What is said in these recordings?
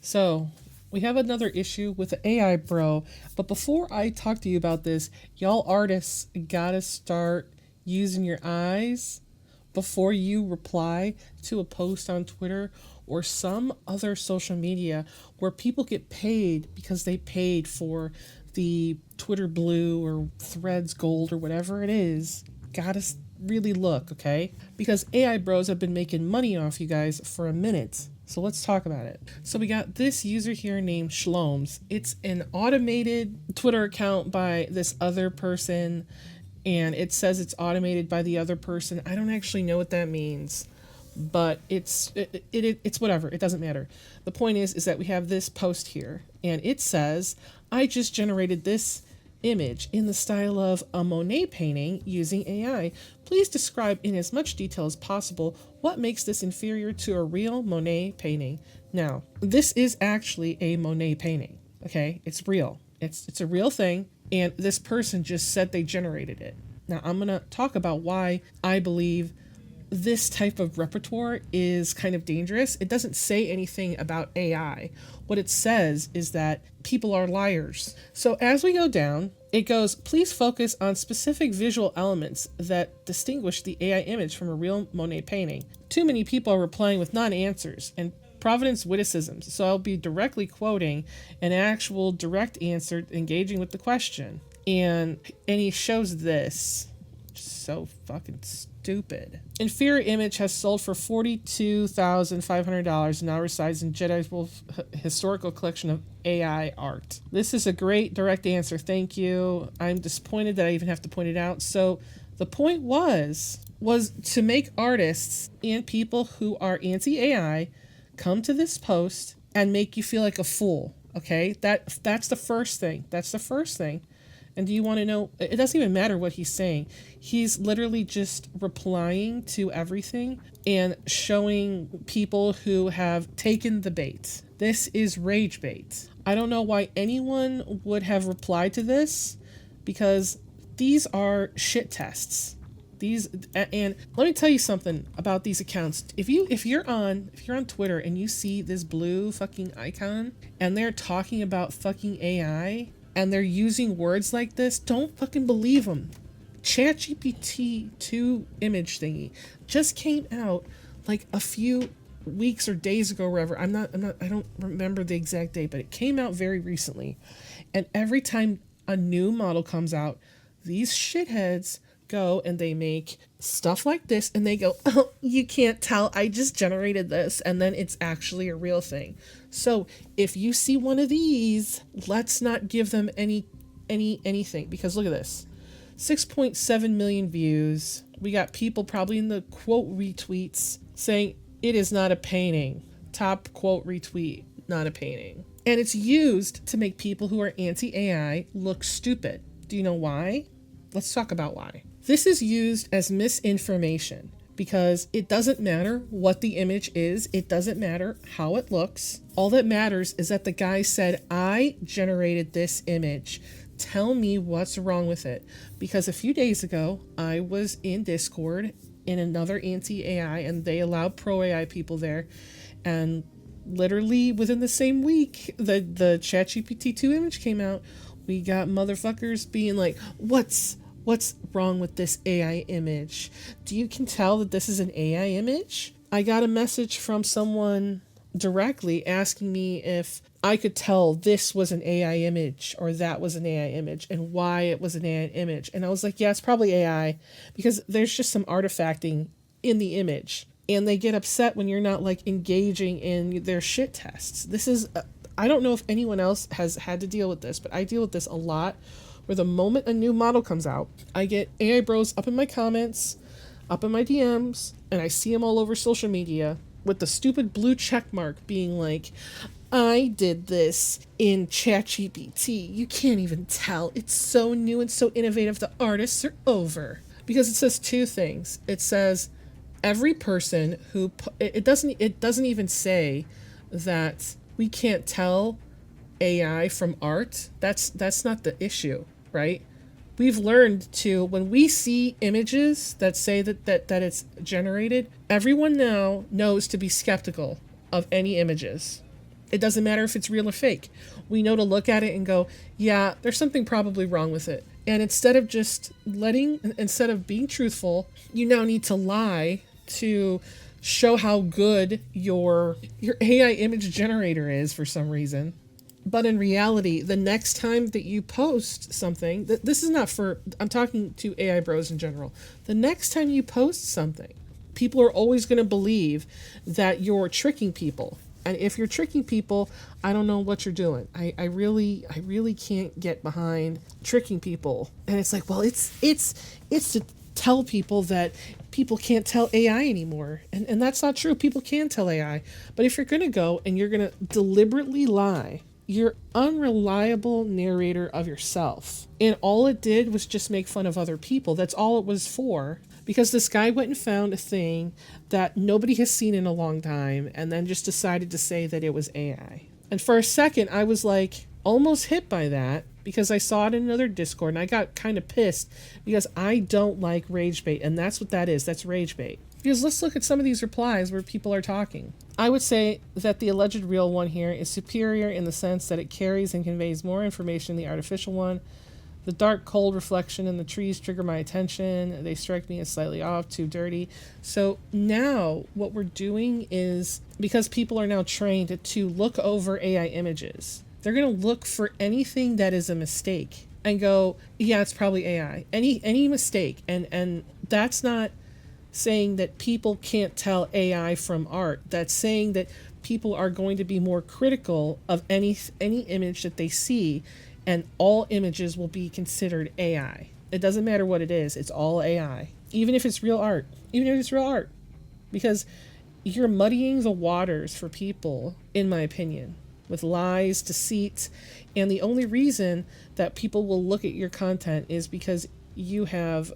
So, we have another issue with the AI, bro. But before I talk to you about this, y'all artists gotta start using your eyes before you reply to a post on Twitter or some other social media where people get paid because they paid for the Twitter Blue or Threads Gold or whatever it is. Gotta really look, okay? Because AI bros have been making money off you guys for a minute. So let's talk about it. So we got this user here named Shloms. It's an automated Twitter account by this other person, and it says it's automated by the other person. I don't actually know what that means, but it's whatever. It doesn't matter. The point is that we have this post here, and it says, "I just generated this image in the style of a Monet painting using AI. Please describe in as much detail as possible what makes this inferior to a real Monet painting." Now, this is actually a Monet painting. Okay, it's real. It's a real thing, and this person just said they generated it. Now, I'm gonna talk about why I believe this type of repertoire is kind of dangerous. It doesn't say anything about AI. What it says is that people are liars. So as we go down, it goes, "Please focus on specific visual elements that distinguish the AI image from a real Monet painting." Too many people are replying with non-answers and Providence witticisms, so I'll be directly quoting an actual direct answer engaging with the question. And he shows this. So fucking stupid. Inferior image has sold for $42,500 and now resides in Jedi's Wolf Historical Collection of AI art. This is a great direct answer. Thank you. I'm disappointed that I even have to point it out. So the point was to make artists and people who are anti-AI come to this post and make you feel like a fool. Okay? That's the first thing. That's the first thing. And do you want to know? It doesn't even matter what he's saying. He's literally just replying to everything and showing people who have taken the bait. This is rage bait. I don't know why anyone would have replied to this, because these are shit tests. And let me tell you something about these accounts. If you're on Twitter and you see this blue fucking icon and they're talking about fucking AI, and they're using words like this, don't fucking believe them. ChatGPT 2 image thingy just came out like a few weeks or days ago, or whatever. I don't remember the exact date, but it came out very recently. And every time a new model comes out, these shitheads go and they make stuff like this and they go, "Oh, you can't tell, I just generated this," and then it's actually a real thing. So if you see one of these, let's not give them anything, because look at this. 6.7 million views. We got people probably in the quote retweets saying it is not a painting. Top quote retweet, not a painting. And it's used to make people who are anti-AI look stupid. Do you know why? Let's talk about why. This is used as misinformation because it doesn't matter what the image is. It doesn't matter how it looks. All that matters is that the guy said, "I generated this image. Tell me what's wrong with it." Because a few days ago, I was in Discord in another anti-AI and they allowed pro-AI people there. And literally within the same week, the ChatGPT 2 image came out. We got motherfuckers being like, What's wrong with this AI image? You can tell that this is an AI image?" I got a message from someone directly asking me if I could tell this was an AI image or that was an AI image and why it was an AI image. And I was like, yeah, it's probably AI because there's just some artifacting in the image. And they get upset when you're not like engaging in their shit tests. This is, I don't know if anyone else has had to deal with this, but I deal with this a lot, where the moment a new model comes out, I get AI bros up in my comments, up in my DMs, and I see them all over social media with the stupid blue check mark being like, "I did this in ChatGPT. You can't even tell. It's so new and so innovative. The artists are over." Because it says two things. It says every person who it doesn't even say that we can't tell AI from art. That's not the issue, right? We've learned to, when we see images that say that it's generated, everyone now knows to be skeptical of any images. It doesn't matter if it's real or fake. We know to look at it and go, yeah, there's something probably wrong with it. And instead of being truthful, you now need to lie to show how good your AI image generator is for some reason. But in reality, the next time that you post something, this is not for, I'm talking to AI bros in general. The next time you post something, people are always going to believe that you're tricking people. And if you're tricking people, I don't know what you're doing. I really can't get behind tricking people. And it's like, well, it's to tell people that people can't tell AI anymore. And that's not true. People can tell AI. But if you're going to go and you're going to deliberately lie, you're unreliable narrator of yourself. And all it did was just make fun of other people. That's all it was for. Because this guy went and found a thing that nobody has seen in a long time and then just decided to say that it was AI. And for a second, I was like almost hit by that because I saw it in another Discord and I got kind of pissed because I don't like rage bait. And that's what that is. That's rage bait. Because let's look at some of these replies where people are talking. I would say that the alleged real one here is superior in the sense that it carries and conveys more information than the artificial one. The dark, cold reflection in the trees trigger my attention. They strike me as slightly off, too dirty. So now what we're doing is, because people are now trained to look over AI images, they're going to look for anything that is a mistake and go, yeah, it's probably AI. Any mistake. And that's not saying that people can't tell AI from art. That's saying that people are going to be more critical of any image that they see, and all images will be considered AI. It doesn't matter what it is. It's all AI. Even if it's real art. Because you're muddying the waters for people, in my opinion, with lies, deceit, and the only reason that people will look at your content is because you have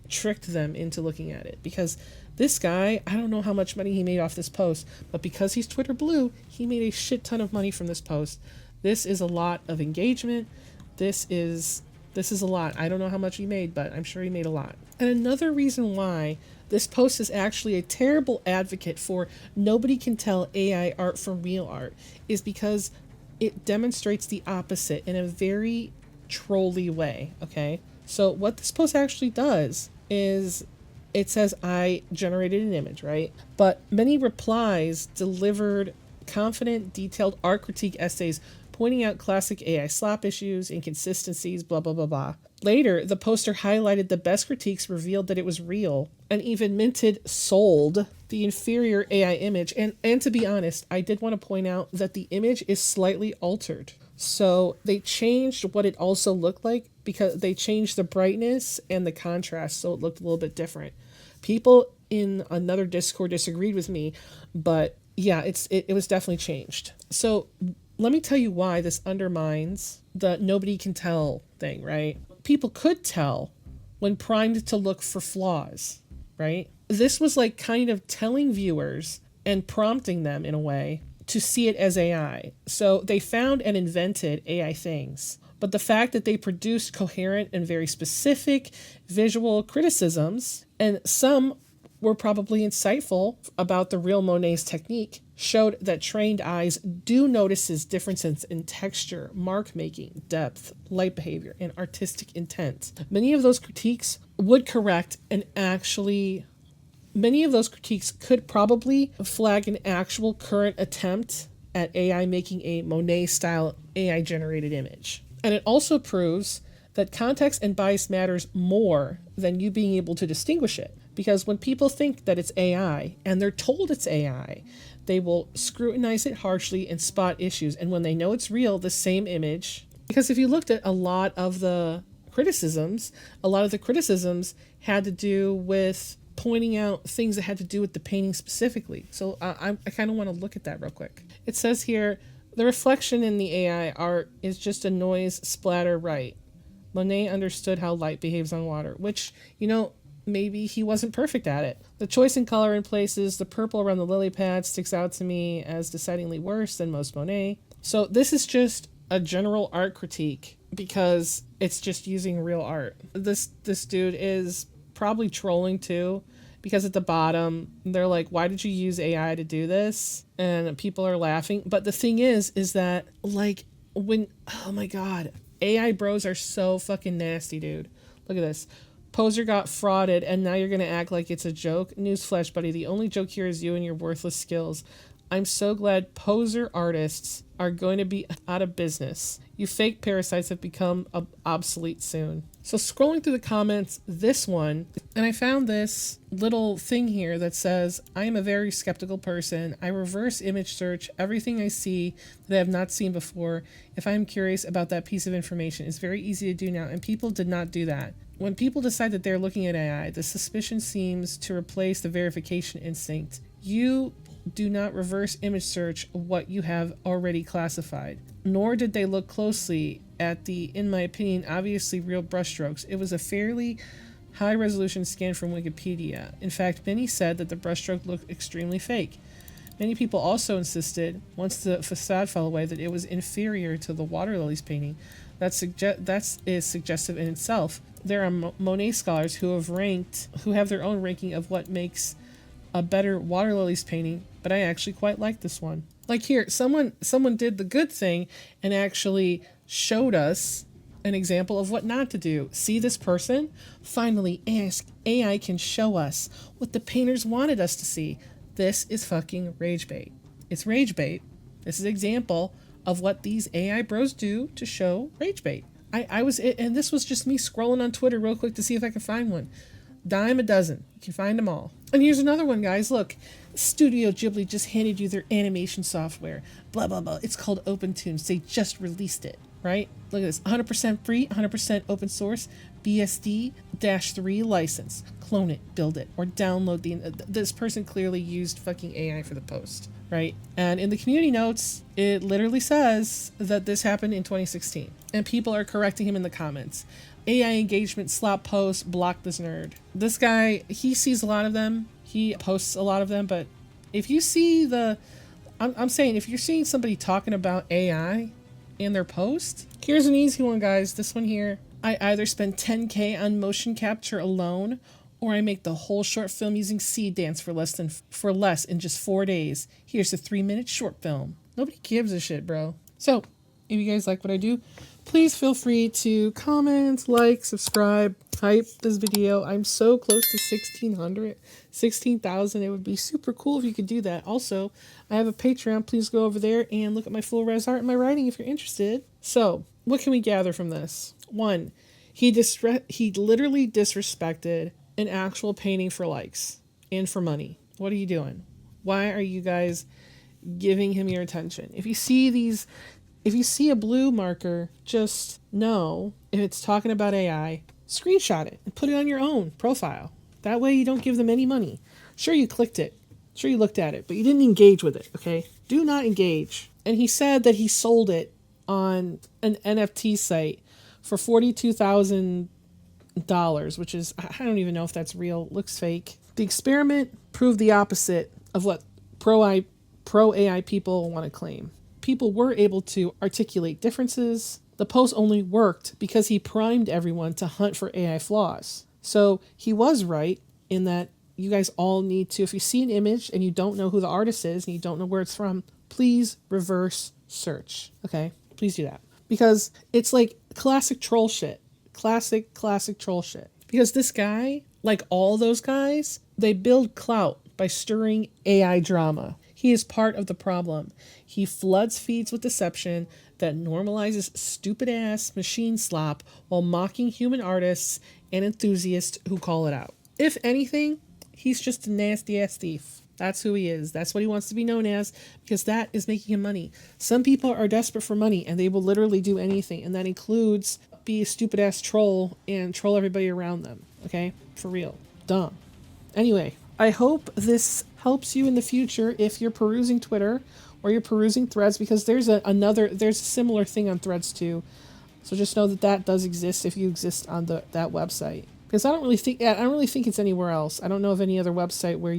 tricked them into looking at it. Because this guy, I don't know how much money he made off this post, but because he's Twitter blue, he made a shit ton of money from this post. This is a lot of engagement. This is a lot. I don't know how much he made, but I'm sure he made a lot. And another reason why this post is actually a terrible advocate for nobody can tell AI art from real art is because it demonstrates the opposite in a very trolly way, okay? So what this post actually does is it says I generated an image, right? But many replies delivered confident, detailed art critique essays pointing out classic AI slop issues, inconsistencies, blah, blah, blah, blah. Later, the poster highlighted the best critiques, revealed that it was real, and even sold the inferior AI image. And to be honest, I did want to point out that the image is slightly altered. So they changed what it also looked like because they changed the brightness and the contrast so it looked a little bit different. People in another Discord disagreed with me, but yeah, it was definitely changed. So let me tell you why this undermines the nobody can tell thing, right? People could tell when primed to look for flaws, right? This was like kind of telling viewers and prompting them in a way to see it as AI. So they found and invented AI things. But the fact that they produced coherent and very specific visual criticisms, and some were probably insightful about the real Monet's technique, showed that trained eyes do notice his differences in texture, mark making, depth, light behavior, and artistic intent. Many of those critiques would correct and actually, many of those critiques could probably flag an actual current attempt at AI making a Monet-style AI-generated image. And it also proves that context and bias matters more than you being able to distinguish it. Because when people think that it's AI, and they're told it's AI, they will scrutinize it harshly and spot issues. And when they know it's real, the same image... Because if you looked at a lot of the criticisms had to do with pointing out things that had to do with the painting specifically. So I kind of want to look at that real quick. It says here, the reflection in the AI art is just a noise splatter right. Monet understood how light behaves on water, which, maybe he wasn't perfect at it. The choice in color in places, the purple around the lily pad sticks out to me as decidedly worse than most Monet. So this is just a general art critique because it's just using real art. This dude is probably trolling too, because at the bottom they're like, why did you use AI to do this? And people are laughing. But the thing is that like when, oh my God, AI bros are so fucking nasty, dude. Look at this. Poser got frauded and now you're going to act like it's a joke. Newsflash, buddy. The only joke here is you and your worthless skills. I'm so glad poser artists are going to be out of business. You fake parasites have become obsolete soon. So scrolling through the comments, this one, and I found this little thing here that says, I am a very skeptical person. I reverse image search everything I see that I have not seen before. If I'm curious about that piece of information, it's very easy to do now, and people did not do that. When people decide that they're looking at AI, the suspicion seems to replace the verification instinct. You do not reverse image search what you have already classified. Nor did they look closely at the, in my opinion, obviously real brushstrokes. It was a fairly high resolution scan from Wikipedia. In fact, many said that the brushstroke looked extremely fake. Many people also insisted, once the facade fell away, that it was inferior to the water lilies painting. That is suggestive in itself. There are Monet scholars who have their own ranking of what makes a better water lilies painting, but I actually quite like this one. Like here, someone did the good thing and actually showed us an example of what not to do. See this person? Finally, AI can show us what the painters wanted us to see. This is fucking rage bait. It's rage bait. This is an example of what these AI bros do to show rage bait. And this was just me scrolling on Twitter real quick to see if I could find one. Dime a dozen. You can find them all. And here's another one, guys. Look, Studio Ghibli just handed you their animation software. Blah, blah, blah. It's called OpenTunes. They just released it, right? Look at this. 100% free, 100% open source, BSD-3 license. Clone it, build it, or download this person clearly used fucking AI for the post, right? And in the community notes, it literally says that this happened in 2016. And people are correcting him in the comments. AI engagement, slop post, block this nerd. This guy, he sees a lot of them. He posts a lot of them, but if you see I'm saying if you're seeing somebody talking about AI in their post, here's an easy one, guys. This one here. I either spend 10K on motion capture alone, or I make the whole short film using seed dance for less in just 4 days. Here's a 3-minute short film. Nobody gives a shit, bro. So, if you guys like what I do, please feel free to comment, like, subscribe, hype this video. I'm so close to 16,000. It would be super cool if you could do that. Also, I have a Patreon. Please go over there and look at my full res art and my writing if you're interested. So, what can we gather from this? 1, he literally disrespected an actual painting for likes and for money. What are you doing? Why are you guys giving him your attention? If you see a blue marker, just know if it's talking about AI, screenshot it and put it on your own profile. That way you don't give them any money. Sure, you clicked it. Sure, you looked at it, but you didn't engage with it, okay? Do not engage. And he said that he sold it on an NFT site for $42,000, which is, I don't even know if that's real. Looks fake. The experiment proved the opposite of what pro AI people want to claim. People were able to articulate differences. The post only worked because he primed everyone to hunt for AI flaws. So he was right in that you guys all need to, if you see an image and you don't know who the artist is and you don't know where it's from, please reverse search. Okay? Please do that. Because it's like classic troll shit. Classic troll shit. Because this guy, like all those guys, they build clout by stirring AI drama. He is part of the problem. He floods feeds with deception that normalizes stupid-ass machine slop while mocking human artists and enthusiasts who call it out. If anything, he's just a nasty-ass thief. That's who he is. That's what he wants to be known as, because that is making him money. Some people are desperate for money, and they will literally do anything, and that includes be a stupid-ass troll and troll everybody around them. Okay? For real. Dumb. Anyway, I hope this helps you in the future if you're perusing Twitter or you're perusing Threads, because there's a similar thing on Threads too. So just know that does exist if you exist on that website. Because I don't really think it's anywhere else. I don't know of any other website where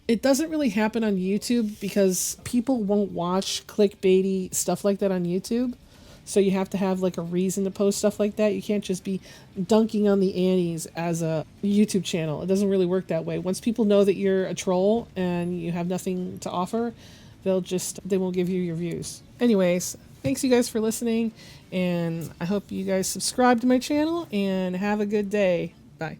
it doesn't really happen on YouTube because people won't watch clickbaity stuff like that on YouTube. So you have to have like a reason to post stuff like that. You can't just be dunking on the Annies as a YouTube channel. It doesn't really work that way. Once people know that you're a troll and you have nothing to offer, they won't give you your views. Anyways, thanks you guys for listening, and I hope you guys subscribe to my channel and have a good day. Bye.